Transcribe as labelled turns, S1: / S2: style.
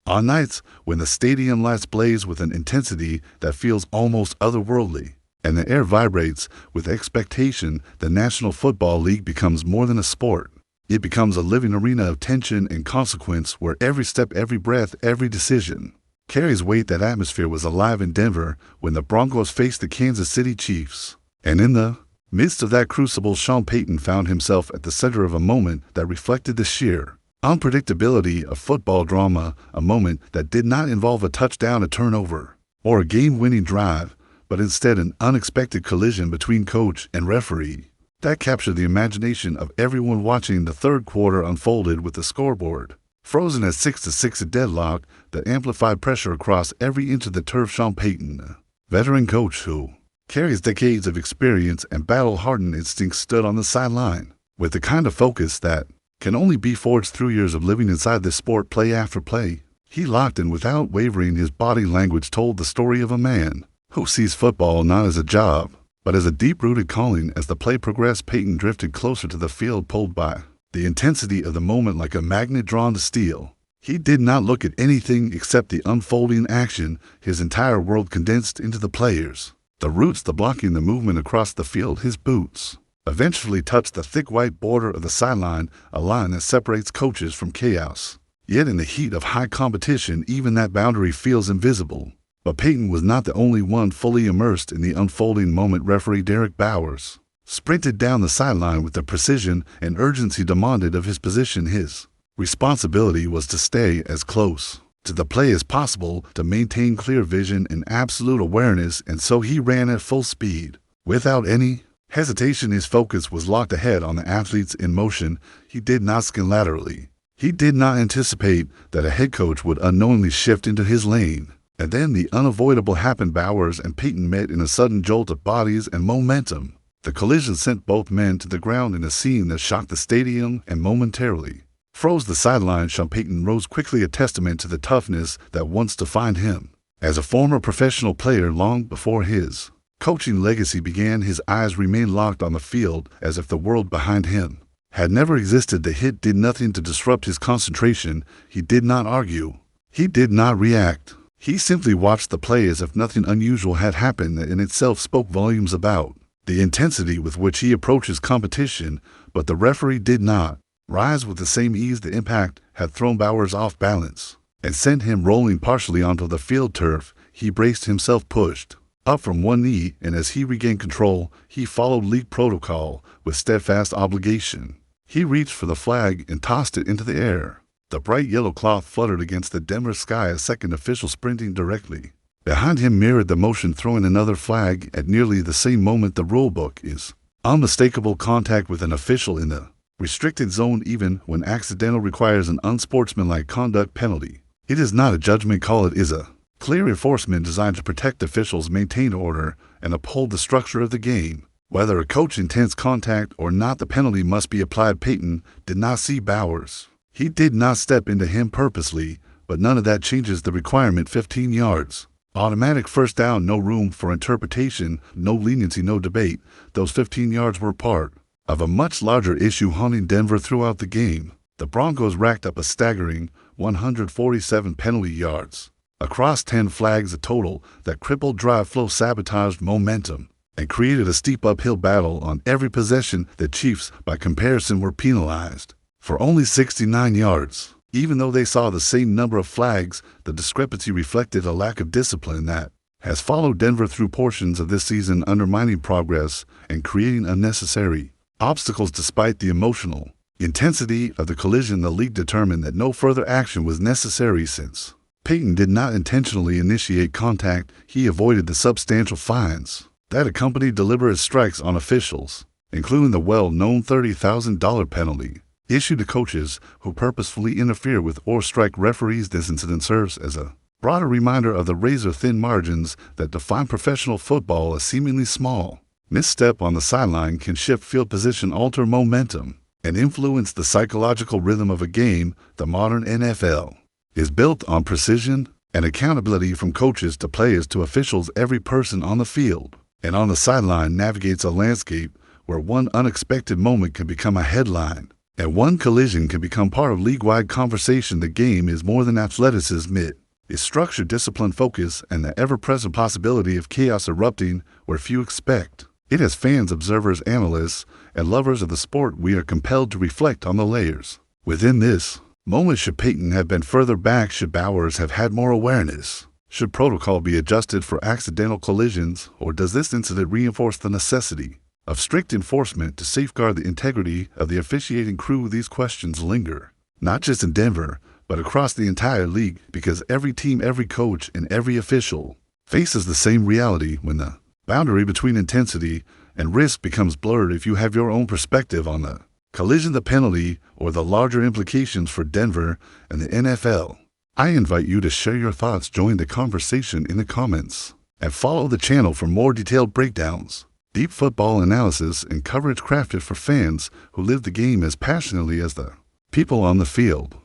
S1: On nights when the stadium lights blaze with an intensity that feels almost otherworldly, and the air vibrates with expectation, the National Football League becomes more than a sport. It becomes a living arena of tension and consequence where every step, every breath, every decision carries weight. That atmosphere was alive in Denver when the Broncos faced the Kansas City Chiefs. And in the midst of that crucible, Sean Payton found himself at the center of a moment that reflected the sheer unpredictability of football drama, a moment that did not involve a touchdown, a turnover, or a game-winning drive, but instead an unexpected collision between coach and referee that captured the imagination of everyone watching. The third quarter unfolded with the scoreboard frozen at 6-6, a deadlock that amplified pressure across every inch of the turf. Sean Payton, veteran coach who carries decades of experience and battle-hardened instincts, stood on the sideline with the kind of focus that can only be forged through years of living inside this sport. Play after play, he locked in without wavering. His body language told the story of a man who sees football not as a job, but as a deep-rooted calling. As the play progressed, Payton drifted closer to the field, pulled by the intensity of the moment like a magnet drawn to steel. He did not look at anything except the unfolding action, his entire world condensed into the players. The routes, the blocking, the movement across the field. His boots eventually touched the thick white border of the sideline, a line that separates coaches from chaos. Yet in the heat of high competition, even that boundary feels invisible. But Payton was not the only one fully immersed in the unfolding moment. Referee Derek Bowers sprinted down the sideline with the precision and urgency demanded of his position. His responsibility was to stay as close to the play as possible, to maintain clear vision and absolute awareness, and so he ran at full speed. Without any hesitation, his focus was locked ahead on the athletes in motion. He did not skim laterally. He did not anticipate that a head coach would unknowingly shift into his lane. And then the unavoidable happened. Bowers and Payton met in a sudden jolt of bodies and momentum. The collision sent both men to the ground in a scene that shocked the stadium and momentarily froze the sideline. Sean Payton rose quickly, a testament to the toughness that once defined him. As a former professional player long before his coaching legacy began, his eyes remained locked on the field as if the world behind him had never existed. The hit did nothing to disrupt his concentration. He did not argue. He did not react. He simply watched the play as if nothing unusual had happened. That in itself spoke volumes about the intensity with which he approaches competition. But the referee did not rise with the same ease. The impact had thrown Bowers off balance and sent him rolling partially onto the field turf. He braced himself, pushed up from one knee, and as he regained control, he followed league protocol with steadfast obligation. He reached for the flag and tossed it into the air. The bright yellow cloth fluttered against the Denver sky. A second official sprinting directly behind him mirrored the motion, throwing another flag at nearly the same moment. The rulebook is unmistakable: contact with an official in the restricted zone, even when accidental, requires an unsportsmanlike conduct penalty. It is not a judgment call, it is a clear enforcement designed to protect officials, maintain order, and uphold the structure of the game. Whether a coach intends contact or not, the penalty must be applied. Payton did not see Bowers. He did not step into him purposely, but none of that changes the requirement. 15 yards. Automatic first down, no room for interpretation, no leniency, no debate. Those 15 yards were part of a much larger issue haunting Denver throughout the game. The Broncos racked up a staggering 147 penalty yards across 10 flags, a total that crippled drive flow, sabotaged momentum, and created a steep uphill battle on every possession. The Chiefs, by comparison, were penalized for only 69 yards. Even though they saw the same number of flags, the discrepancy reflected a lack of discipline that has followed Denver through portions of this season, undermining progress and creating unnecessary obstacles. Despite the emotional intensity of the collision, the league determined that no further action was necessary. Since Payton did not intentionally initiate contact, he avoided the substantial fines that accompanied deliberate strikes on officials, including the well-known $30,000 penalty issued to coaches who purposefully interfere with or strike referees. This incident serves as a broader reminder of the razor-thin margins that define professional football. A seemingly small misstep on the sideline can shift field position, alter momentum, and influence the psychological rhythm of a game. The modern NFL is built on precision and accountability, from coaches to players to officials. Every person on the field and on the sideline navigates a landscape where one unexpected moment can become a headline. And one collision can become part of league-wide conversation. The game is more than athleticism. It is structure, discipline, focus, and the ever-present possibility of chaos erupting where few expect. It has fans, observers, analysts, and lovers of the sport. We are compelled to reflect on the layers within this moment. Should Peyton have been further back? Should Bowers have had more awareness? Should protocol be adjusted for accidental collisions? Or does this incident reinforce the necessity of strict enforcement to safeguard the integrity of the officiating crew? These questions linger, not just in Denver, but across the entire league, because every team, every coach, and every official faces the same reality when the boundary between intensity and risk becomes blurred. If you have your own perspective on the collision, the penalty, or the larger implications for Denver and the NFL, I invite you to share your thoughts. Join the conversation in the comments and follow the channel for more detailed breakdowns, deep football analysis, and coverage crafted for fans who live the game as passionately as the people on the field.